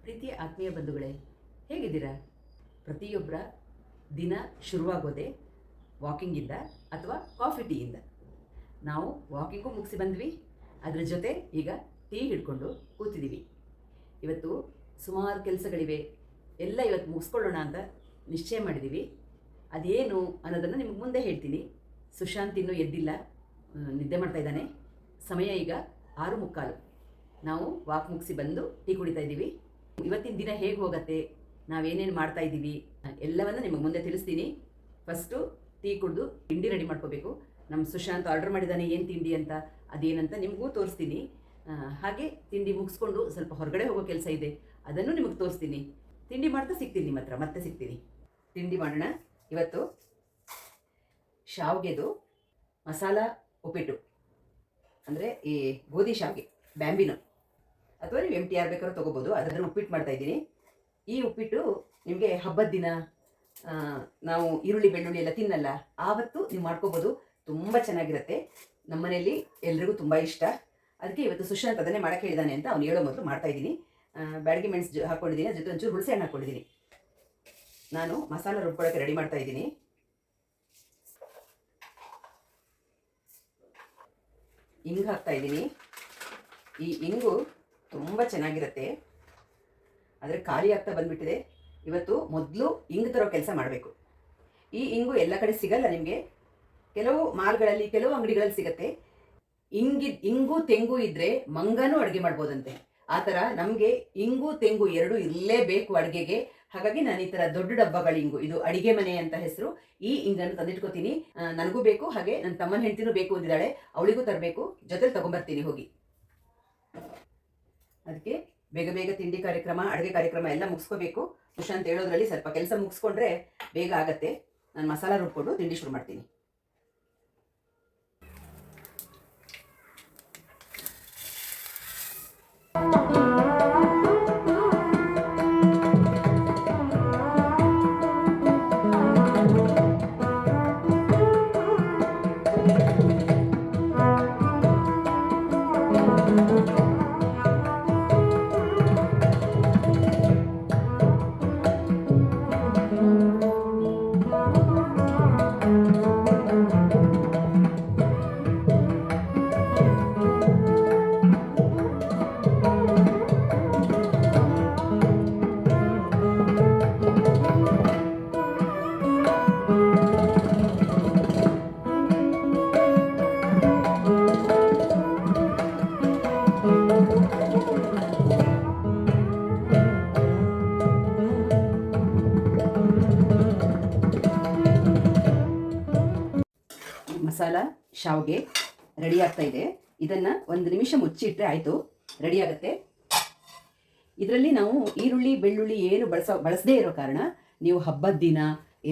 ಪ್ರೀತಿಯ ಆತ್ಮೀಯ ಬಂಧುಗಳೇ, ಹೇಗಿದ್ದೀರಾ? ಪ್ರತಿಯೊಬ್ಬರ ದಿನ ಶುರುವಾಗೋದೆ ವಾಕಿಂಗಿಂದ ಅಥವಾ ಕಾಫಿ ಟೀಯಿಂದ. ನಾವು ವಾಕಿಂಗು ಮುಗಿಸಿ ಬಂದ್ವಿ, ಅದರ ಜೊತೆ ಈಗ ಟೀ ಹಿಡ್ಕೊಂಡು ಕೂತಿದ್ದೀವಿ. ಇವತ್ತು ಸುಮಾರು ಕೆಲಸಗಳಿವೆ, ಎಲ್ಲ ಇವತ್ತು ಮುಗಿಸ್ಕೊಳ್ಳೋಣ ಅಂತ ನಿಶ್ಚಯ ಮಾಡಿದ್ದೀವಿ. ಅದೇನು ಅನ್ನೋದನ್ನು ನಿಮಗೆ ಮುಂದೆ ಹೇಳ್ತೀನಿ. ಸುಶಾಂತ್ ಇನ್ನೂ ಎದ್ದಿಲ್ಲ, ನಿದ್ದೆ ಮಾಡ್ತಾ ಇದ್ದಾನೆ. ಸಮಯ ಈಗ 6:45. ನಾವು ವಾಕ್ ಮುಗಿಸಿ ಬಂದು ಟೀ ಕುಡಿತಾ ಇದ್ದೀವಿ. ಇವತ್ತಿನ ದಿನ ಹೇಗೆ ಹೋಗುತ್ತೆ, ನಾವೇನೇನು ಮಾಡ್ತಾ ಇದ್ದೀವಿ ಎಲ್ಲವನ್ನು ನಿಮಗೆ ಮುಂದೆ ತಿಳಿಸ್ತೀನಿ. ಫಸ್ಟು ಟೀ ಕುಡಿದು ತಿಂಡಿ ರೆಡಿ ಮಾಡ್ಕೋಬೇಕು. ನಮ್ಮ ಸುಶಾಂತ್ ಆರ್ಡರ್ ಮಾಡಿದ್ದಾನೆ ಏನು ತಿಂಡಿ ಅಂತ, ಅದೇನಂತ ನಿಮಗೂ ತೋರಿಸ್ತೀನಿ. ಹಾಗೆ ತಿಂಡಿ ಮುಗಿಸ್ಕೊಂಡು ಸ್ವಲ್ಪ ಹೊರಗಡೆ ಹೋಗೋ ಕೆಲಸ ಇದೆ, ಅದನ್ನು ನಿಮಗೆ ತೋರಿಸ್ತೀನಿ. ತಿಂಡಿ ಮಾಡ್ತಾ ಸಿಗ್ತೀನಿ, ನಿಮ್ಮ ಹತ್ರ ಮತ್ತೆ ಸಿಗ್ತೀನಿ. ತಿಂಡಿ ಮಾಡೋಣ. ಇವತ್ತು ಶಾವಿಗೆದು ಮಸಾಲ ಉಪ್ಪಿಟ್ಟು, ಅಂದರೆ ಈ ಗೋಧಿ ಶಾವಿಗೆ, ಬ್ಯಾಂಬಿನೋ ಅಥವಾ ನೀವು MTR ಬೇಕಾದ್ರೂ ತೊಗೋಬೋದು. ಅದನ್ನು ಉಪ್ಪಿಟ್ಟು ಮಾಡ್ತಾಯಿದ್ದೀನಿ. ಈ ಉಪ್ಪಿಟ್ಟು ನಿಮಗೆ ಹಬ್ಬದ ದಿನ ನಾವು ಈರುಳ್ಳಿ ಬೆಳ್ಳುಳ್ಳಿ ಎಲ್ಲ ತಿನ್ನಲ್ಲ, ಆವತ್ತು ನೀವು ಮಾಡ್ಕೋಬೋದು. ತುಂಬ ಚೆನ್ನಾಗಿರುತ್ತೆ. ನಮ್ಮ ಮನೆಯಲ್ಲಿ ಎಲ್ರಿಗೂ ತುಂಬ ಇಷ್ಟ. ಅದಕ್ಕೆ ಇವತ್ತು ಸುಶಾಂತ್ ಅದನ್ನೇ ಮಾಡೋಕ್ಕೆ ಹೇಳಿದಾನೆ ಅಂತ ಅವ್ನು ಹೇಳೋ ಮೊದಲು ಮಾಡ್ತಾಯಿದ್ದೀನಿ. ಬ್ಯಾಡಗಿ ಮೆಣಸು ಹಾಕ್ಕೊಂಡಿದ್ದೀನಿ, ಅದ್ರ ಜೊತೆ ಒಂಚೂರು ಹುಣಸೆ ಹಣ್ಣು ಹಾಕ್ಕೊಂಡಿದ್ದೀನಿ. ನಾನು ಮಸಾಲ ರುಬ್ಕೊಳ್ಳೋಕ್ಕೆ ರೆಡಿ ಮಾಡ್ತಾಯಿದ್ದೀನಿ. ಇಂಗು ಹಾಕ್ತಾಯಿದ್ದೀನಿ. ಈ ಇಂಗು ತುಂಬ ಚೆನ್ನಾಗಿರುತ್ತೆ, ಆದರೆ ಖಾಲಿ ಆಗ್ತಾ ಬಂದುಬಿಟ್ಟಿದೆ. ಇವತ್ತು ಮೊದಲು ಇಂಗು ತರೋ ಕೆಲಸ ಮಾಡಬೇಕು. ಈ ಇಂಗು ಎಲ್ಲ ಕಡೆ ಸಿಗಲ್ಲ ನಿಮಗೆ, ಕೆಲವು ಮಾಲ್ಗಳಲ್ಲಿ ಕೆಲವು ಅಂಗಡಿಗಳಲ್ಲಿ ಸಿಗುತ್ತೆ. ಇಂಗು ತೆಂಗು ಇದ್ದರೆ ಮಂಗನೂ ಅಡುಗೆ ಮಾಡ್ಬೋದಂತೆ. ಆ ಥರ ನಮಗೆ ಇಂಗು ತೆಂಗು ಎರಡೂ ಇರಲೇಬೇಕು ಅಡುಗೆಗೆ. ಹಾಗಾಗಿ ನಾನು ಈ ಥರ ದೊಡ್ಡ ಡಬ್ಬಗಳ ಇಂಗು, ಇದು ಅಡಿಗೆ ಮನೆ ಅಂತ ಹೆಸರು, ಈ ಇಂಗನ್ನು ತಂದಿಟ್ಕೋತೀನಿ. ನನಗೂ ಬೇಕು, ಹಾಗೆ ನನ್ನ ತಮ್ಮನ ಹೆಂಡ್ತಿನೂ ಬೇಕು ಅಂದಿದ್ದಾಳೆ, ಅವಳಿಗೂ ತರಬೇಕು. ಜೊತೆಲಿ ತೊಗೊಂಬರ್ತೀನಿ ಹೋಗಿ. ಅದಕ್ಕೆ ಬೇಗ ಬೇಗ ತಿಂಡಿ ಕಾರ್ಯಕ್ರಮ, ಅಡುಗೆ ಕಾರ್ಯಕ್ರಮ ಎಲ್ಲ ಮುಗಿಸ್ಕೋಬೇಕು. ಸುಶಾಂತ್ ಹೇಳೋದ್ರಲ್ಲಿ ಸ್ವಲ್ಪ ಕೆಲಸ ಮುಗಿಸ್ಕೊಂಡ್ರೆ ಬೇಗ ಆಗತ್ತೆ. ನಾನು ಮಸಾಲ ರುಬ್ಕೊಂಡು ತಿಂಡಿ ಶುರು ಮಾಡ್ತೀನಿ. ಮಸಾಲ ಶಾವಿಗೆ ರೆಡಿ ಆಗ್ತಾ ಇದೆ. ಇದನ್ನು 1 ನಿಮಿಷ ಮುಚ್ಚಿಟ್ರೆ ಆಯಿತು, ರೆಡಿ ಆಗುತ್ತೆ. ಇದರಲ್ಲಿ ನಾವು ಈರುಳ್ಳಿ ಬೆಳ್ಳುಳ್ಳಿ ಏನು ಬಳಸದೇ ಇರೋ ಕಾರಣ ನೀವು ಹಬ್ಬದ ದಿನ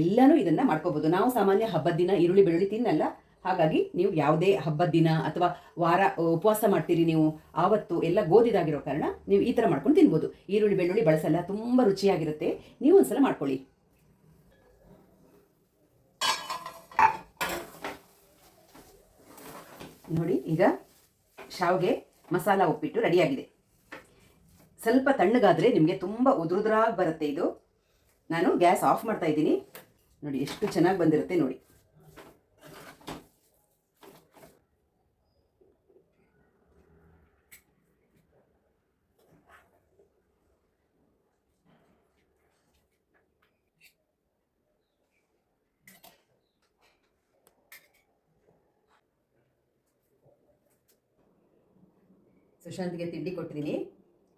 ಎಲ್ಲನೂ ಇದನ್ನು ಮಾಡ್ಕೋಬೋದು. ನಾವು ಸಾಮಾನ್ಯ ಹಬ್ಬದ ದಿನ ಈರುಳ್ಳಿ ಬೆಳ್ಳುಳ್ಳಿ ತಿನ್ನಲ್ಲ, ಹಾಗಾಗಿ ನೀವು ಯಾವುದೇ ಹಬ್ಬದ ದಿನ ಅಥವಾ ವಾರ ಉಪವಾಸ ಮಾಡ್ತೀರಿ ನೀವು, ಆವತ್ತು ಎಲ್ಲ ಗೋಧಿದಾಗಿರೋ ಕಾರಣ ನೀವು ಈ ಥರ ಮಾಡ್ಕೊಂಡು ತಿನ್ಬೋದು. ಈರುಳ್ಳಿ ಬೆಳ್ಳುಳ್ಳಿ ಬಳಸಲ್ಲ, ತುಂಬ ರುಚಿಯಾಗಿರುತ್ತೆ. ನೀವು ಒಂದ್ಸಲ ಮಾಡ್ಕೊಳ್ಳಿ. ನೋಡಿ, ಈಗ ಶಾವಿಗೆ ಮಸಾಲ ಉಪ್ಪಿಟ್ಟು ರೆಡಿಯಾಗಿದೆ. ಸ್ವಲ್ಪ ತಣ್ಣಗಾದರೆ ನಿಮಗೆ ತುಂಬ ಉದುರುದ್ರಾಗಿ ಬರುತ್ತೆ. ಇದು ನಾನು ಗ್ಯಾಸ್ ಆಫ್ ಮಾಡ್ತಾ ಇದ್ದೀನಿ. ನೋಡಿ ಎಷ್ಟು ಚೆನ್ನಾಗಿ ಬಂದಿರುತ್ತೆ ನೋಡಿ. ಸುಶಾಂತ್ಗೆ ತಿಂಡಿ ಕೊಟ್ಟಿದ್ದೀನಿ.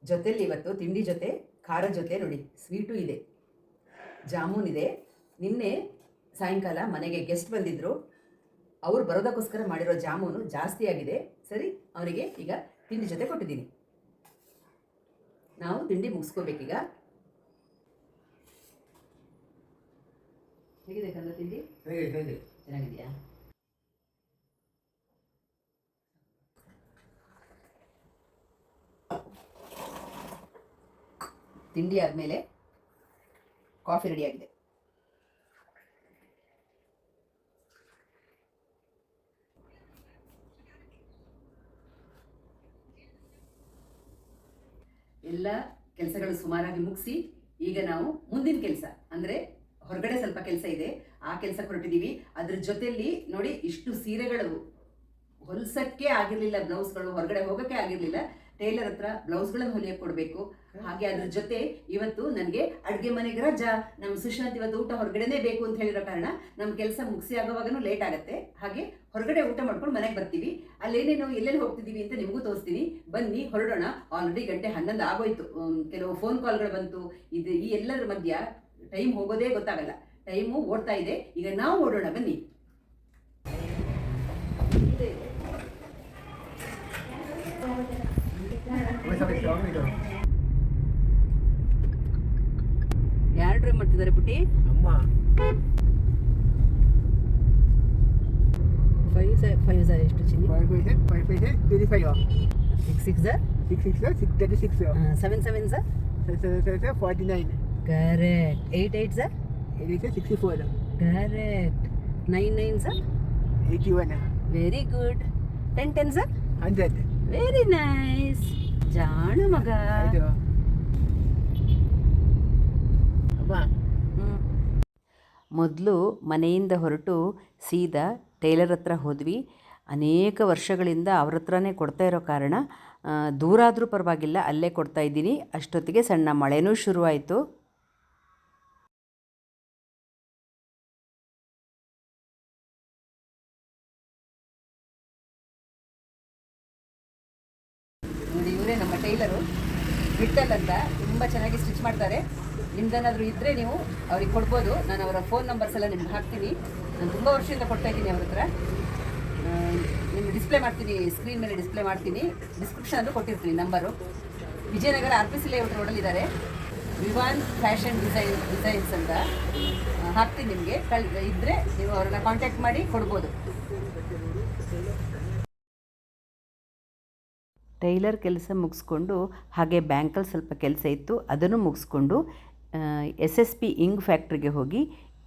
ಜೊತೆಲಿ ಇವತ್ತು ತಿಂಡಿ ಜೊತೆ ಖಾರ ಜೊತೆ ನೋಡಿ ಸ್ವೀಟು ಇದೆ, ಜಾಮೂನ್ ಇದೆ. ನಿನ್ನೆ ಸಾಯಂಕಾಲ ಮನೆಗೆ ಗೆಸ್ಟ್ ಬಂದಿದ್ದರು, ಅವ್ರು ಬರೋದಕ್ಕೋಸ್ಕರ ಮಾಡಿರೋ ಜಾಮೂನು ಜಾಸ್ತಿ ಆಗಿದೆ. ಸರಿ, ಅವರಿಗೆ ಈಗ ತಿಂಡಿ ಜೊತೆ ಕೊಟ್ಟಿದ್ದೀನಿ. ನಾವು ತಿಂಡಿ ಮುಗಿಸ್ಕೋಬೇಕೀಗ. ಹೇಗಿದೆ ಕನ್ನಡ ತಿಂಡಿ? ಚೆನ್ನಾಗಿದೆಯಾ? ತಿಂಡಿ ಆದಮೇಲೆ ಕಾಫಿ ರೆಡಿಯಾಗಿದೆ. ಎಲ್ಲ ಕೆಲಸಗಳು ಸುಮಾರಾಗಿ ಮುಗಿಸಿ ಈಗ ನಾವು ಮುಂದಿನ ಕೆಲಸ ಅಂದರೆ ಹೊರಗಡೆ ಸ್ವಲ್ಪ ಕೆಲಸ ಇದೆ, ಆ ಕೆಲಸಕ್ಕೆ ಹೊರಟಿದ್ದೀವಿ. ಅದ್ರ ಜೊತೆಯಲ್ಲಿ ನೋಡಿ, ಇಷ್ಟು ಸೀರೆಗಳು ಹೊಲ್ಸಕ್ಕೆ ಆಗಿರಲಿಲ್ಲ, ಬ್ಲೌಸ್ಗಳು ಹೊರಗಡೆ ಹೋಗೋಕ್ಕೆ ಆಗಿರಲಿಲ್ಲ. ಟೈಲರ್ ಹತ್ರ ಬ್ಲೌಸ್ಗಳನ್ನು ಹೊಲಿಯಕ್ಕೆ ಕೊಡಬೇಕು. ಹಾಗೆ ಅದ್ರ ಜೊತೆ ಇವತ್ತು ನನಗೆ ಅಡುಗೆ ಮನೆಗೆ ರಜಾ, ನಮ್ಮ ಸುಶಾಂತ್ ಇವತ್ತು ಊಟ ಹೊರಗಡೆನೇ ಬೇಕು ಅಂತ ಹೇಳಿರೋ ಕಾರಣ ನಮ್ಮ ಕೆಲಸ ಮುಗಿಸಿ ಆಗೋವಾಗೂ ಲೇಟ್ ಆಗುತ್ತೆ. ಹಾಗೆ ಹೊರಗಡೆ ಊಟ ಮಾಡ್ಕೊಂಡು ಮನೆಗೆ ಬರ್ತೀವಿ. ಅಲ್ಲೇನೇನು ಎಲ್ಲೆಲ್ಲಿ ಹೋಗ್ತಿದ್ದೀವಿ ಅಂತ ನಿಮಗೂ ತೋರಿಸ್ತೀನಿ, ಬನ್ನಿ ಹೊರಡೋಣ. ಆಲ್ರೆಡಿ 11 ಆಗೋಯ್ತು. ಕೆಲವು ಫೋನ್ ಕಾಲ್ಗಳು ಬಂತು. ಈ ಎಲ್ಲರ ಮಧ್ಯ ಟೈಮ್ ಹೋಗೋದೇ ಗೊತ್ತಾಗಲ್ಲ, ಟೈಮು ಓಡ್ತಾ ಇದೆ. ಈಗ ನಾವು ಓಡೋಣ, ಬನ್ನಿ. ಯಾರು ಡ್ರೈವ್ ಮಾಡ್ತಿದ್ದಾರೆ ಪುಟ್ಟಿ? ಅಮ್ಮ. 5 ಎಷ್ಟು ಚಿನ್ನಿ? 5 35 6 6 7 49 correct. 8 64 correct. 9 81 very good. 10 100 very nice. ಜಾಣ ಮಗ. ಮೊದಲು ಮನೆಯಿಂದ ಹೊರಟು ಸೀದಾ ಟೈಲರ್ ಹತ್ರ ಹೋದ್ವಿ. ಅನೇಕ ವರ್ಷಗಳಿಂದ ಅವ್ರ ಹತ್ರನೇ ಕೊಡ್ತಾ ಇರೋ ಕಾರಣ ದೂರ ಆದರೂ ಪರವಾಗಿಲ್ಲ, ಅಲ್ಲೇ ಕೊಡ್ತಾ ಇದ್ದೀನಿ. ಅಷ್ಟೊತ್ತಿಗೆ ಸಣ್ಣ ಮಳೆನೂ ಶುರುವಾಯಿತು. ನೋಡಿ, ಇವರೇ ನಮ್ಮ ಟೈಲರು, ವಿಠಲ್ ಅಂತ. ತುಂಬ ಚೆನ್ನಾಗಿ ಸ್ಟಿಚ್ ಮಾಡ್ತಾರೆ. ನಿಮ್ದೇನಾದರೂ ಇದ್ದರೆ ನೀವು ಅವ್ರಿಗೆ ಕೊಡ್ಬೋದು. ನಾನು ಅವರ ಫೋನ್ ನಂಬರ್ಸ್ ಎಲ್ಲ ನಿಮ್ಗೆ ಹಾಕ್ತೀನಿ. ನಾನು ತುಂಬ ವರ್ಷದಿಂದ ಕೊಡ್ತಾ ಇದ್ದೀನಿ ಅವ್ರ ಹತ್ರ. ನಿಮ್ಗೆ ಡಿಸ್ಪ್ಲೇ ಮಾಡ್ತೀನಿ, ಸ್ಕ್ರೀನ್ ಮೇಲೆ ಡಿಸ್ಪ್ಲೇ ಮಾಡ್ತೀನಿ. ಡಿಸ್ಕ್ರಿಪ್ಷನಲ್ಲೂ ಕೊಟ್ಟಿರ್ತೀನಿ ನಂಬರು. ವಿಜಯನಗರ RPC ಲೇಔಟ್ ರೋಡಲ್ಲಿದ್ದಾರೆ. ವಿವಾನ್ ಫ್ಯಾಷನ್ ಡಿಸೈನ್ಸ್ ಅಂತ ಹಾಕ್ತೀನಿ ನಿಮಗೆ. ಇದ್ದರೆ ನೀವು ಅವ್ರನ್ನ ಕಾಂಟ್ಯಾಕ್ಟ್ ಮಾಡಿ ಕೊಡ್ಬೋದು. ಟೈಲರ್ ಕೆಲಸ ಮುಗಿಸ್ಕೊಂಡು ಹಾಗೆ ಬ್ಯಾಂಕಲ್ಲಿ ಸ್ವಲ್ಪ ಕೆಲಸ ಇತ್ತು, ಅದನ್ನು ಮುಗಿಸ್ಕೊಂಡು SSP ಇಂಗ್ ಫ್ಯಾಕ್ಟ್ರಿಗೆ ಹೋಗಿ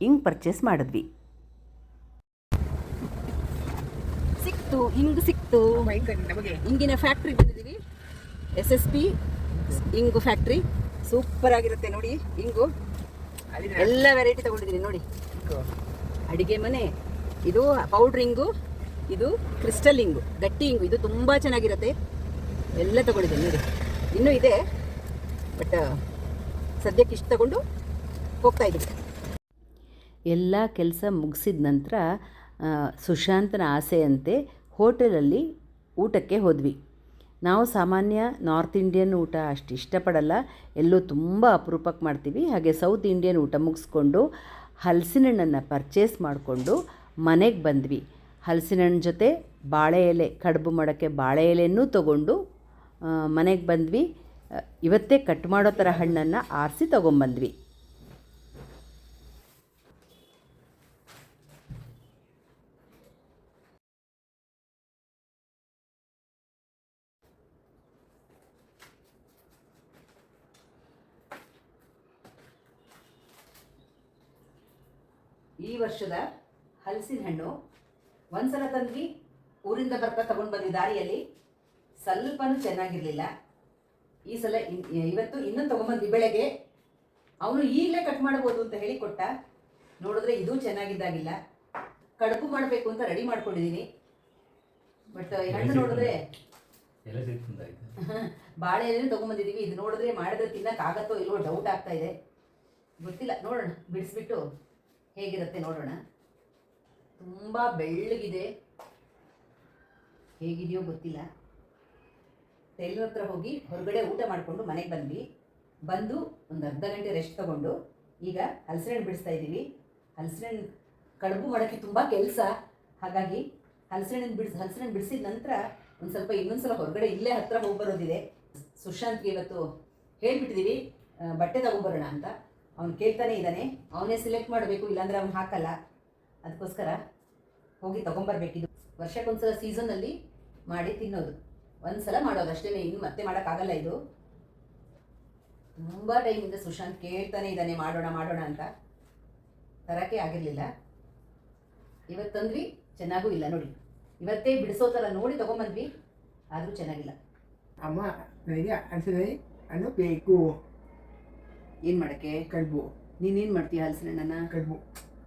ಇಂಗ್ ಪರ್ಚೇಸ್ ಮಾಡಿದ್ವಿ. ಸಿಕ್ತು ಇಂಗಿನ ಫ್ಯಾಕ್ಟ್ರಿಗೆ ಬಂದಿದ್ದೀವಿ. SSP ಇಂಗು ಫ್ಯಾಕ್ಟ್ರಿ ಸೂಪರ್ ಆಗಿರುತ್ತೆ ನೋಡಿ. ಇಂಗು ಎಲ್ಲ ವೆರೈಟಿ ತಗೊಂಡಿದ್ದೀನಿ ನೋಡಿ. ಅಡಿಗೆ ಮನೆ, ಇದು ಪೌಡ್ರ್ ಇಂಗು, ಇದು ಕ್ರಿಸ್ಟಲ್ ಇಂಗು, ಗಟ್ಟಿ ಇಂಗು, ಇದು ತುಂಬ ಚೆನ್ನಾಗಿರುತ್ತೆ. ಎಲ್ಲ ತಗೊಂಡಿದ್ದೀನಿ ನೋಡಿ. ಇನ್ನೂ ಇದೆ, ಬಟ್ ಸದ್ಯಕ್ಕೆ ಇಷ್ಟು ತಗೊಂಡು ಹೋಗ್ತಾ ಇದ್ದೀವಿ. ಎಲ್ಲ ಕೆಲಸ ಮುಗಿಸಿದ ನಂತರ ಸುಶಾಂತನ ಆಸೆಯಂತೆ ಹೋಟೆಲಲ್ಲಿ ಊಟಕ್ಕೆ ಹೋದ್ವಿ. ನಾವು ಸಾಮಾನ್ಯ ನಾರ್ತ್ ಇಂಡಿಯನ್ ಊಟ ಅಷ್ಟು ಇಷ್ಟಪಡಲ್ಲ, ಎಲ್ಲೋ ತುಂಬ ಅಪರೂಪಕ್ಕೆ ಮಾಡ್ತೀವಿ. ಹಾಗೆ ಸೌತ್ ಇಂಡಿಯನ್ ಊಟ ಮುಗಿಸ್ಕೊಂಡು ಹಲಸಿನ ಹಣ್ಣನ್ನು ಪರ್ಚೇಸ್ ಮಾಡಿಕೊಂಡು ಮನೆಗೆ ಬಂದ್ವಿ. ಹಲಸಿನ ಹಣ್ಣು ಜೊತೆ ಬಾಳೆ ಎಲೆ, ಕಡುಬು ಮಾಡೋಕ್ಕೆ ಬಾಳೆ ಎಲೆಯನ್ನೂ ತೊಗೊಂಡು ಮನೆಗೆ ಬಂದ್ವಿ. ಇವತ್ತೇ ಕಟ್ ಮಾಡೋ ಥರ ಹಣ್ಣನ್ನು ಆರಿಸಿ ತೊಗೊಂಬಂದ್ವಿ. ಈ ವರ್ಷದ ಹಲಸಿನ ಹಣ್ಣು ಒಂದ್ಸಲ ತಂದ್ವಿ, ಊರಿಂದ ಬರ್ತಾ ತಗೊಂಡು ಬಂದ್ವಿ. ದಾರಿಯಲ್ಲಿ ಸ್ವಲ್ಪನೂ ಚೆನ್ನಾಗಿರಲಿಲ್ಲ. ಈ ಸಲ ಇವತ್ತು ಇನ್ನೂ ತೊಗೊಂಬಂದ್ವಿ ಬೆಳಗ್ಗೆ. ಅವನು ಈಗಲೇ ಕಟ್ ಮಾಡ್ಬೋದು ಅಂತ ಹೇಳಿ ಕೊಟ್ಟ. ನೋಡಿದ್ರೆ ಇದೂ ಚೆನ್ನಾಗಿದ್ದಾಗಿಲ್ಲ. ಕಡುಬು ಮಾಡಬೇಕು ಅಂತ ರೆಡಿ ಮಾಡ್ಕೊಂಡಿದ್ದೀನಿ. ಬಟ್ ಹಣ್ಣು ನೋಡಿದ್ರೆ ಬಾಳೆ ಎಲೆ ತೊಗೊಂಬಂದಿದ್ದೀವಿ. ಇದು ನೋಡಿದ್ರೆ ಮಾಡಿದ್ರೆ ತಿನ್ನೋಕ್ಕಾಗತ್ತೋ ಇಲ್ವೋ ಡೌಟ್ ಆಗ್ತಾ ಇದೆ. ಗೊತ್ತಿಲ್ಲ, ನೋಡೋಣ, ಬಿಡಿಸ್ಬಿಟ್ಟು ಹೇಗಿರುತ್ತೆ ನೋಡೋಣ. ತುಂಬ ಬೆಳ್ಳಗಿದೆ, ಹೇಗಿದೆಯೋ ಗೊತ್ತಿಲ್ಲ. ಟೈಲರ್ ಹತ್ರ ಹೋಗಿ ಹೊರಗಡೆ ಊಟ ಮಾಡಿಕೊಂಡು ಮನೆಗೆ ಬಂದ್ವಿ. ಬಂದು ಒಂದು ಅರ್ಧ ಗಂಟೆ ರೆಸ್ಟ್ ತೊಗೊಂಡು ಈಗ ಹಲಸಿನ ಹಣ್ಣು ಬಿಡಿಸ್ತಾ ಇದ್ದೀವಿ. ಹಲಸಿನ ಹಣ್ಣು ಕಡುಬು ಮಾಡೋಕ್ಕೆ ತುಂಬ ಕೆಲಸ. ಹಾಗಾಗಿ ಹಲಸಿನ ಹಣ್ಣು ಬಿಡಿಸಿದ ನಂತರ ಒಂದು ಸ್ವಲ್ಪ ಇನ್ನೊಂದು ಸಲ ಹೊರಗಡೆ ಇಲ್ಲೇ ಹತ್ತಿರ ಹೋಗಿ ಬರೋದಿದೆ. ಸುಶಾಂತ್ಗೆ ಇವತ್ತು ಹೇಳಿಬಿಟ್ಟಿದ್ದೀವಿ ಬಟ್ಟೆ ತೊಗೊಂಬರೋಣ ಅಂತ. ಅವ್ನು ಕೇಳ್ತಾನೆ ಇದ್ದಾನೆ. ಅವನೇ ಸೆಲೆಕ್ಟ್ ಮಾಡಬೇಕು, ಇಲ್ಲಾಂದರೆ ಅವ್ನು ಹಾಕಲ್ಲ. ಅದಕ್ಕೋಸ್ಕರ ಹೋಗಿ ತೊಗೊಂಬರ್ಬೇಕಿದು. ವರ್ಷಕ್ಕೊಂದ್ಸಲ ಸೀಸನ್ನಲ್ಲಿ ಮಾಡಿ ತಿನ್ನೋದು, ಒಂದು ಸಲ ಮಾಡೋದು ಅಷ್ಟೇ, ಇನ್ನು ಮತ್ತೆ ಮಾಡೋಕ್ಕಾಗಲ್ಲ ಇದು. ತುಂಬ ಟೈಮಿಂದ ಸುಶಾಂತ್ ಕೇಳ್ತಾನೆ ಇದ್ದಾನೆ ಮಾಡೋಣ ಮಾಡೋಣ ಅಂತ, ತರಕ್ಕೆ ಆಗಿರಲಿಲ್ಲ. ಇವತ್ತಂದ್ವಿ, ಚೆನ್ನಾಗೂ ಇಲ್ಲ ನೋಡಿ. ಇವತ್ತೇ ಬಿಡಿಸೋ ಥರ ನೋಡಿ ತೊಗೊಂಬಂದ್ವಿ, ಆದರೂ ಚೆನ್ನಾಗಿಲ್ಲ. ಅಮ್ಮ ನನಗೆ ಹಲಸಿನ ಹಣ್ಣು ಬೇಕು. ಏನು ಮಾಡೋಕ್ಕೆ? ಕಡುಬು. ನೀನೇನು ಮಾಡ್ತೀಯ ಹಲಸಿನ ಹಣ್ಣನ್ನ? ಕಡುಬು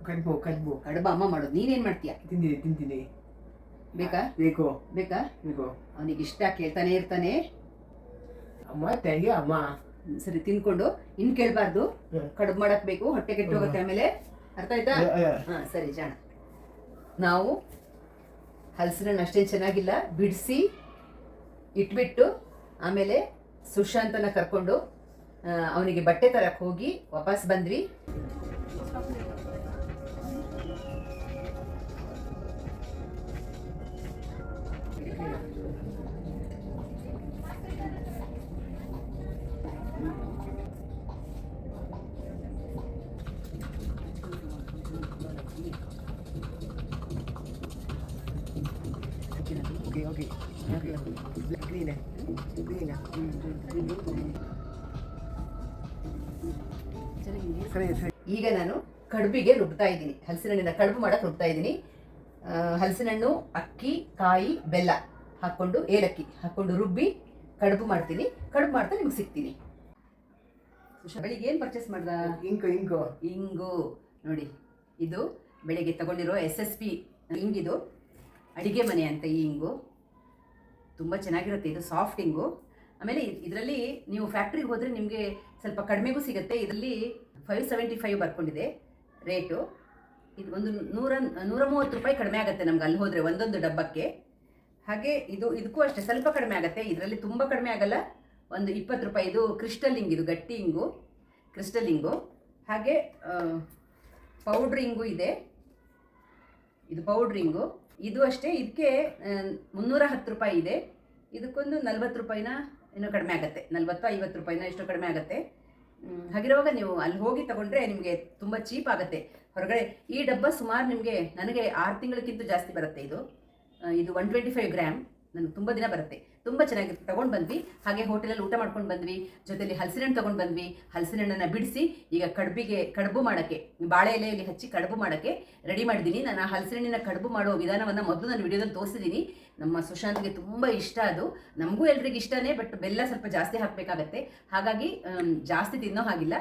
ಕಡುಬು ಕಡುಬು ಕಡುಬ ಅಮ್ಮ ಮಾಡೋದು, ನೀನೇನು ಮಾಡ್ತೀಯ? ತಿಂತೀನಿ. ಬೇಕಾ? ಬೇಕು. ಬೇಕಾ? ಬೇಕು. ಅವನಿಗೆ ಇಷ್ಟ, ಕೇಳ್ತಾನೆ ಇರ್ತಾನೆ. ಅಮ್ಮ ತಂಗಿ ಅಮ್ಮ. ಸರಿ ತಿನ್ಕೊಂಡು ಇನ್ನು ಕೇಳಬಾರ್ದು. ಕಡುಬು ಮಾಡಕ್ ಬೇಕು, ಹೊಟ್ಟೆ ಕೆಟ್ಟು ಹೋಗುತ್ತೆ ಆಮೇಲೆ. ಅರ್ಥ ಆಯ್ತಾ? ಹಾಂ ಸರಿ ಜಾಣ. ನಾವು ಹಲಸಿನ ಹಣ್ಣು ಅಷ್ಟೇನು ಚೆನ್ನಾಗಿಲ್ಲ, ಬಿಡಿಸಿ ಇಟ್ಬಿಟ್ಟು ಆಮೇಲೆ ಸುಶಾಂತನ ಕರ್ಕೊಂಡು ಅವನಿಗೆ ಬಟ್ಟೆ ತರಕ್ಕೆ ಹೋಗಿ ವಾಪಸ್ ಬಂದ್ವಿ. Okay green. ಸರಿ. ಈಗ ನಾನು ಕಡುಬಿಗೆ ರುಬ್ತಾ ಇದ್ದೀನಿ. ಹಲಸಿನ ಹಣ್ಣಿನ ಕಡುಬು ಮಾಡಕ್ಕೆ ರುಬ್ತಾ ಇದ್ದೀನಿ. ಹಲಸಿನ ಹಣ್ಣು, ಅಕ್ಕಿ, ಕಾಯಿ, ಬೆಲ್ಲ ಹಾಕ್ಕೊಂಡು, ಏಲಕ್ಕಿ ಹಾಕ್ಕೊಂಡು ರುಬ್ಬಿ ಕಡುಬು ಮಾಡ್ತೀನಿ. ಕಡುಬು ಮಾಡ್ತಾ ನಿಮ್ಗೆ ಸಿಗ್ತೀನಿ. ಬೆಳಿಗ್ಗೆ ಏನು ಪರ್ಚೇಸ್ ಮಾಡ್ದ? ಇಂಗು ನೋಡಿ, ಇದು ಬೆಳಿಗ್ಗೆ ತಗೊಂಡಿರೋ SSP ಇಂಗಿದು. ಅಡಿಗೆ ಮನೆ ಅಂತ ಈ ಇಂಗು ತುಂಬ ಚೆನ್ನಾಗಿರುತ್ತೆ. ಇದು ಸಾಫ್ಟ್ ಇಂಗು. ಆಮೇಲೆ ಇದರಲ್ಲಿ ನೀವು ಫ್ಯಾಕ್ಟ್ರಿಗೆ ಹೋದರೆ ನಿಮಗೆ ಸ್ವಲ್ಪ ಕಡಿಮೆಗೂ ಸಿಗುತ್ತೆ. ಇದರಲ್ಲಿ 575 ಬರ್ಕೊಂಡಿದೆ ರೇಟು. ಇದು ಒಂದು 130 ರೂಪಾಯಿ ಕಡಿಮೆ ಆಗುತ್ತೆ ನಮ್ಗೆ ಅಲ್ಲಿ ಹೋದರೆ ಒಂದೊಂದು ಡಬ್ಬಕ್ಕೆ. ಹಾಗೆ ಇದಕ್ಕೂ ಅಷ್ಟೇ ಸ್ವಲ್ಪ ಕಡಿಮೆ ಆಗುತ್ತೆ. ಇದರಲ್ಲಿ ತುಂಬ ಕಡಿಮೆ ಆಗಲ್ಲ, ಒಂದು 20 ರೂಪಾಯಿ. ಇದು ಕ್ರಿಸ್ಟಲ್ ಇಂಗು, ಇದು ಗಟ್ಟಿ ಇಂಗು, ಕ್ರಿಸ್ಟಲ್ ಇಂಗು. ಹಾಗೆ ಪೌಡ್ರ್ ಇಂಗು ಇದೆ, ಇದು ಪೌಡ್ರ್ ಇಂಗು. ಇದು ಅಷ್ಟೇ, ಇದಕ್ಕೆ 310 ರೂಪಾಯಿ ಇದೆ. ಇದಕ್ಕೊಂದು 40 ರೂಪಾಯಿನ ಏನೋ ಕಡಿಮೆ ಆಗುತ್ತೆ, 40-50 ರೂಪಾಯಿನ ಎಷ್ಟು ಕಡಿಮೆ ಆಗುತ್ತೆ. ಹಾಗಿರುವಾಗ ನೀವು ಅಲ್ಲಿ ಹೋಗಿ ತಗೊಂಡ್ರೆ ನಿಮಗೆ ತುಂಬ ಚೀಪ್ ಆಗುತ್ತೆ. ಹೊರಗಡೆ ಈ ಡಬ್ಬ ಸುಮಾರು ನನಗೆ 6 ತಿಂಗಳಕ್ಕಿಂತ ಜಾಸ್ತಿ ಬರುತ್ತೆ. ಇದು 125 ಗ್ರಾಮ್, ನನಗೆ ತುಂಬ ದಿನ ಬರುತ್ತೆ. ತುಂಬ ಚೆನ್ನಾಗಿರುತ್ತೆ. ತೊಗೊಂಡು ಬಂದ್ವಿ, ಹಾಗೆ ಹೋಟೆಲಲ್ಲಿ ಊಟ ಮಾಡ್ಕೊಂಡು ಬಂದ್ವಿ. ಜೊತೆಲಿ ಹಲಸಿನ ಹಣ್ಣು ತೊಗೊಂಡು ಬಂದ್ವಿ. ಹಲಸಿನ ಹಣ್ಣನ್ನು ಬಿಡಿಸಿ ಈಗ ಕಡುಬು ಮಾಡೋಕ್ಕೆ, ಬಾಳೆ ಎಲೆಯಲ್ಲಿ ಹಚ್ಚಿ ಕಡುಬು ಮಾಡೋಕ್ಕೆ ರೆಡಿ ಮಾಡಿದ್ದೀನಿ. ನಾನು ಆ ಹಲಸಿನ ಹಣ್ಣಿನ ಕಡುಬು ಮಾಡೋ ವಿಧಾನವನ್ನು ಮೊದಲು ನಾನು ವಿಡಿಯೋದಲ್ಲಿ ತೋರಿಸಿದ್ದೀನಿ. ನಮ್ಮ ಸುಶಾಂತ್ಗೆ ತುಂಬ ಇಷ್ಟ ಅದು. ನಮಗೂ ಎಲ್ರಿಗೂ ಇಷ್ಟನೇ, ಬಟ್ ಬೆಲ್ಲ ಸ್ವಲ್ಪ ಜಾಸ್ತಿ ಹಾಕಬೇಕಾಗತ್ತೆ. ಹಾಗಾಗಿ ಜಾಸ್ತಿ ತಿನ್ನೋ ಹಾಗಿಲ್ಲ.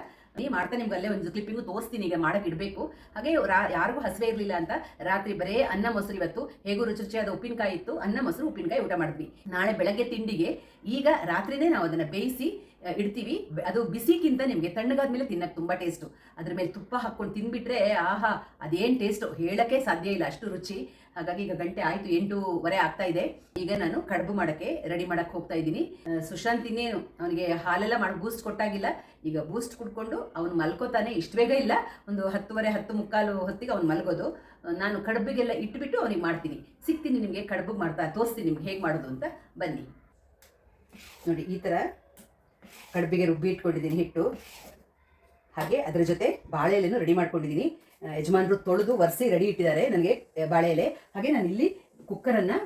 ಮಾಡ್ತಾ ನಿಮ್ಗೆ ಅಲ್ಲೇ ಒಂದು ಕ್ಲಿಪ್ಪಿಂಗು ತೋರಿಸ್ತೀನಿ. ಈಗ ಮಾಡಕ್ಕೆ ಇಡಬೇಕು. ಹಾಗೆ ಯಾರಿಗೂ ಹಸಿವೆ ಇರಲಿಲ್ಲ ಅಂತ ರಾತ್ರಿ ಬರೇ ಅನ್ನ ಮೊಸರು. ಇವತ್ತು ಹೇಗೂ ರುಚಿಯಾದ ಉಪ್ಪಿನಕಾಯಿ ಇತ್ತು, ಅನ್ನ ಮೊಸರು ಉಪ್ಪಿನಕಾಯಿ ಊಟ ಮಾಡಿದ್ವಿ. ನಾಳೆ ಬೆಳಗ್ಗೆ ತಿಂಡಿಗೆ ಈಗ ರಾತ್ರಿನೇ ನಾವು ಅದನ್ನು ಬೇಯಿಸಿ ಇಡ್ತೀವಿ. ಅದು ಬಿಸಿಗಿಂತ ನಿಮಗೆ ತಣ್ಣಗಾದ್ಮೇಲೆ ತಿನ್ನಕ್ಕೆ ತುಂಬ ಟೇಸ್ಟು. ಅದ್ರ ಮೇಲೆ ತುಪ್ಪ ಹಾಕ್ಕೊಂಡು ತಿಂದ್ಬಿಟ್ರೆ ಆಹಾ, ಅದೇನು ಟೇಸ್ಟು ಹೇಳೋಕ್ಕೆ ಸಾಧ್ಯ ಇಲ್ಲ, ಅಷ್ಟು ರುಚಿ. ಹಾಗಾಗಿ ಈಗ ಗಂಟೆ ಆಯಿತು, 8:15 ಆಗ್ತಾ ಇದೆ. ಈಗ ನಾನು ಕಡುಬು ಮಾಡೋಕ್ಕೆ ರೆಡಿ ಮಾಡೋಕ್ಕೆ ಹೋಗ್ತಾ ಇದ್ದೀನಿ. ಸುಶಾಂತ್ ಇನ್ನೇನು ಅವನಿಗೆ ಹಾಲೆಲ್ಲ ಮಾಡಿ ಬೂಸ್ಟ್ ಕೊಟ್ಟಾಗಿಲ್ಲ. ಈಗ ಬೂಸ್ಟ್ ಕುಡ್ಕೊಂಡು ಅವನು ಮಲ್ಕೋತಾನೆ. ಇಷ್ಟು ಬೇಗ ಇಲ್ಲ, ಒಂದು 10:30, 10:45 ಹೊತ್ತಿಗೆ ಅವ್ನು ಮಲ್ಗೋದು. ನಾನು ಕಡುಬಿಗೆಲ್ಲ ಇಟ್ಬಿಟ್ಟು ಅವನಿಗೆ ಮಾಡ್ತೀನಿ. ಸಿಗ್ತೀನಿ ನಿಮಗೆ, ಕಡುಬು ಮಾಡ್ತಾ ತೋರಿಸ್ತೀನಿ ನಿಮ್ಗೆ ಹೇಗೆ ಮಾಡೋದು ಅಂತ. ಬನ್ನಿ ನೋಡಿ, ಈ ಥರ ಕಡುಬಿಗೆ ರುಬ್ಬಿ ಇಟ್ಕೊಂಡಿದ್ದೀನಿ ಹಿಟ್ಟು. ಹಾಗೆ ಅದರ ಜೊತೆ ಬಾಳೆ ಎಲೆನೂ ರೆಡಿ ಮಾಡ್ಕೊಂಡಿದ್ದೀನಿ. ಯಜಮಾನರು ತೊಳೆದು ಒರೆಸಿ ರೆಡಿ ಇಟ್ಟಿದ್ದಾರೆ ನನಗೆ ಬಾಳೆ ಎಲೆ. ಹಾಗೆ ನಾನು ಇಲ್ಲಿ ಕುಕ್ಕರನ್ನು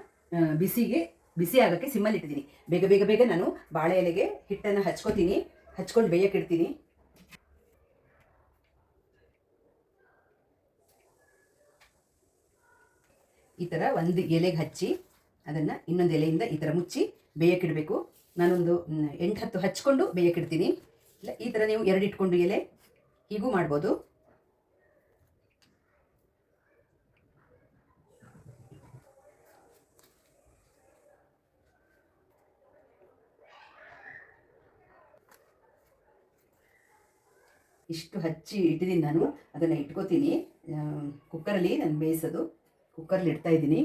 ಬಿಸಿ ಆಗೋಕ್ಕೆ ಸಿಮ್ಮಲ್ಲಿ ಇಟ್ಟಿದ್ದೀನಿ. ಬೇಗ ಬೇಗ ನಾನು ಬಾಳೆ ಎಲೆಗೆ ಹಿಟ್ಟನ್ನು ಹಚ್ಕೊಂಡು ಬೇಯಕ್ಕೆ ಇಡ್ತೀನಿ. ಈ ಥರ ಒಂದು ಎಲೆಗೆ ಹಚ್ಚಿ ಅದನ್ನು ಇನ್ನೊಂದು ಎಲೆಯಿಂದ ಈ ಥರ ಮುಚ್ಚಿ ಬೇಯಕ್ಕಿಡಬೇಕು. ನಾನೊಂದು 8-10 ಹಚ್ಕೊಂಡು ಬೇಯಕ್ಕಿಡ್ತೀನಿ. ಇಲ್ಲ ಈ ಥರ ನೀವು 2 ಇಟ್ಕೊಂಡು ಎಲೆ ಹೀಗೂ ಮಾಡ್ಬೋದು. ಇಷ್ಟು ಹಚ್ಚಿ ಇಟ್ಟಿದ್ದೀನಿ ನಾನು. ಅದನ್ನು ಇಟ್ಕೋತೀನಿ. ಕುಕ್ಕರಲ್ಲಿ ನಾನು ಬೇಯಿಸೋದು, ಕುಕ್ಕರಲ್ಲಿ ಇಡ್ತಾ ಇದ್ದೀನಿ.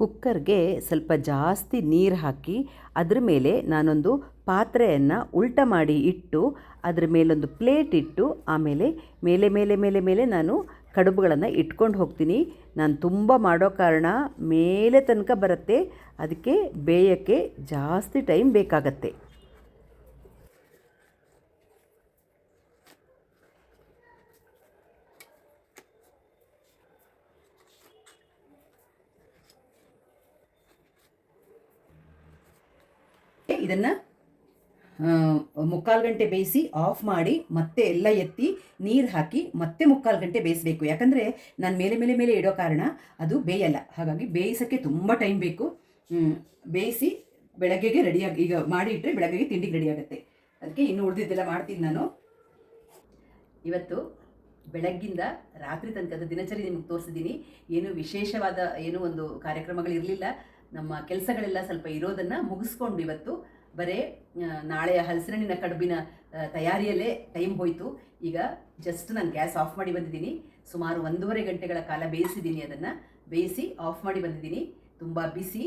ಕುಕ್ಕರ್ಗೆ ಸ್ವಲ್ಪ ಜಾಸ್ತಿ ನೀರು ಹಾಕಿ ಅದ್ರ ಮೇಲೆ ನಾನೊಂದು ಪಾತ್ರೆಯನ್ನು ಉಲ್ಟ ಮಾಡಿ ಇಟ್ಟು ಅದ್ರ ಮೇಲೊಂದು ಪ್ಲೇಟ್ ಇಟ್ಟು ಆಮೇಲೆ ಮೇಲೆ ನಾನು ಕಡುಬುಗಳನ್ನು ಇಟ್ಕೊಂಡು ಹೋಗ್ತೀನಿ. ನಾನು ತುಂಬ ಮಾಡೋ ಕಾರಣ ಮೇಲೆ ತನಕ ಬರುತ್ತೆ, ಅದಕ್ಕೆ ಬೇಯೋಕ್ಕೆ ಜಾಸ್ತಿ ಟೈಮ್ ಬೇಕಾಗತ್ತೆ. ಇದನ್ನು ಮುಕ್ಕಾಲು ಗಂಟೆ ಬೇಯಿಸಿ ಆಫ್ ಮಾಡಿ ಮತ್ತೆ ಎಲ್ಲ ಎತ್ತಿ ನೀರು ಹಾಕಿ ಮತ್ತೆ ಮುಕ್ಕಾಲು ಗಂಟೆ ಬೇಯಿಸಬೇಕು. ಯಾಕಂದರೆ ನಾನು ಮೇಲೆ ಮೇಲೆ ಮೇಲೆ ಇಡೋ ಕಾರಣ ಅದು ಬೇಯಲ್ಲ. ಹಾಗಾಗಿ ಬೇಯಿಸೋಕ್ಕೆ ತುಂಬ ಟೈಮ್ ಬೇಕು. ಬೇಯಿಸಿ ಬೆಳಗ್ಗೆಗೆ ರೆಡಿಯಾಗಿ ಈಗ ಮಾಡಿ ಇಟ್ಟರೆ ಬೆಳಗ್ಗೆಗೆ ತಿಂಡಿಗೆ ರೆಡಿ ಆಗುತ್ತೆ. ಅದಕ್ಕೆ ಇನ್ನು ಉಳಿದಿದ್ದೆಲ್ಲ ಮಾಡ್ತೀನಿ ನಾನು. ಇವತ್ತು ಬೆಳಗ್ಗಿಂದ ರಾತ್ರಿ ತನಕದ ದಿನಚರಿ ನಿಮಗೆ ತೋರಿಸಿದ್ದೀನಿ. ಏನು ವಿಶೇಷವಾದ ಏನೂ ಒಂದು ಕಾರ್ಯಕ್ರಮಗಳಿರಲಿಲ್ಲ. ನಮ್ಮ ಕೆಲಸಗಳೆಲ್ಲ ಸ್ವಲ್ಪ ಇರೋದನ್ನು ಮುಗಿಸ್ಕೊಂಡು ಇವತ್ತು ಬರೀ ನಾಳೆಯ ಹಲಸಿನಹಣ್ಣಿನ ಕಡುಬಿನ ತಯಾರಿಯಲ್ಲೇ ಟೈಮ್ ಹೋಯಿತು. ಈಗ ಜಸ್ಟ್ ನಾನು ಗ್ಯಾಸ್ ಆಫ್ ಮಾಡಿ ಬಂದಿದ್ದೀನಿ. ಸುಮಾರು 1.5 ಗಂಟೆಗಳ ಕಾಲ ಬೇಯಿಸಿದ್ದೀನಿ. ಅದನ್ನು ಬೇಯಿಸಿ ಆಫ್ ಮಾಡಿ ಬಂದಿದ್ದೀನಿ. ತುಂಬ ಬಿಸಿ.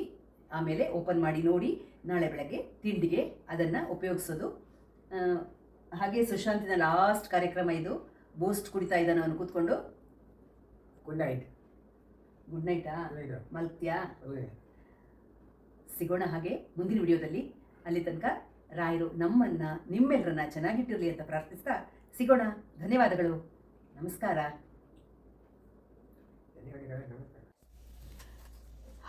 ಆಮೇಲೆ ಓಪನ್ ಮಾಡಿ ನೋಡಿ ನಾಳೆ ಬೆಳಗ್ಗೆ ತಿಂಡಿಗೆ ಅದನ್ನು ಉಪಯೋಗಿಸೋದು. ಹಾಗೆ ಸುಶಾಂತಿನ ಲಾಸ್ಟ್ ಕಾರ್ಯಕ್ರಮ ಇದು. ಬೂಸ್ಟ್ ಕುಡಿತಾ ಇದ್ದಾನೆ ಅವನು ಕೂತ್ಕೊಂಡು. Good night. ಗುಡ್ ನೈಟಾ? Good night. ಮಲ್ಕ್ತಿಯಾ? Okay. ಸಿಗೋಣ ಹಾಗೆ ಮುಂದಿನ ವಿಡಿಯೋದಲ್ಲಿ. ಅಲ್ಲಿ ತನಕ ರಾಯರು ನಮ್ಮನ್ನು ನಿಮ್ಮೆಲ್ಲರನ್ನ ಚೆನ್ನಾಗಿಟ್ಟಿರಲಿ ಅಂತ ಪ್ರಾರ್ಥಿಸ್ತಾ ಸಿಗೋಣ. ಧನ್ಯವಾದಗಳು. ನಮಸ್ಕಾರ.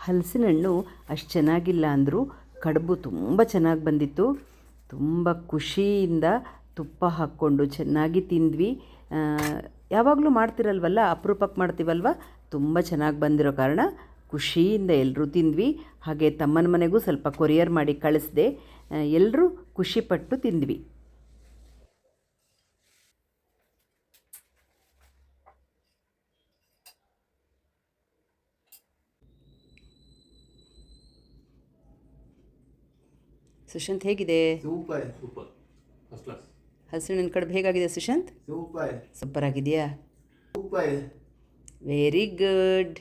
ಹಲಸಿನ ಹಣ್ಣು ಅಷ್ಟು ಚೆನ್ನಾಗಿಲ್ಲ ಅಂದರೂ ಕಡುಬು ತುಂಬ ಚೆನ್ನಾಗಿ ಬಂದಿತ್ತು. ತುಂಬ ಖುಷಿಯಿಂದ ತುಪ್ಪ ಹಾಕ್ಕೊಂಡು ಚೆನ್ನಾಗಿ ತಿಂದ್ವಿ. ಯಾವಾಗಲೂ ಮಾಡ್ತಿರಲ್ವಲ್ಲ, ಅಪರೂಪಕ್ಕೆ ಮಾಡ್ತೀವಲ್ವ, ತುಂಬ ಚೆನ್ನಾಗಿ ಬಂದಿರೋ ಕಾರಣ ಖುಷಿಯಿಂದ ಎಲ್ಲರೂ ತಿಂದ್ವಿ. ಹಾಗೆ ತಮ್ಮನ ಮನೆಗೂ ಸ್ವಲ್ಪ ಕೊರಿಯರ್ ಮಾಡಿ ಕಳಿಸ್ದೆ. ಎಲ್ಲರೂ ಖುಷಿಪಟ್ಟು ತಿಂದ್ವಿ. ಸುಶಾಂತ್ ಹೇಗಿದೆ? ಸೂಪರ್. First class. ಹಲಸಿನ ಕಡುಬು ಹೇಗಾಗಿದೆ ಸುಶಾಂತ್? ಸೂಪರ್. ಸೂಪರ್ ಆಗಿದೆಯಾ? ಸೂಪರ್. Very good.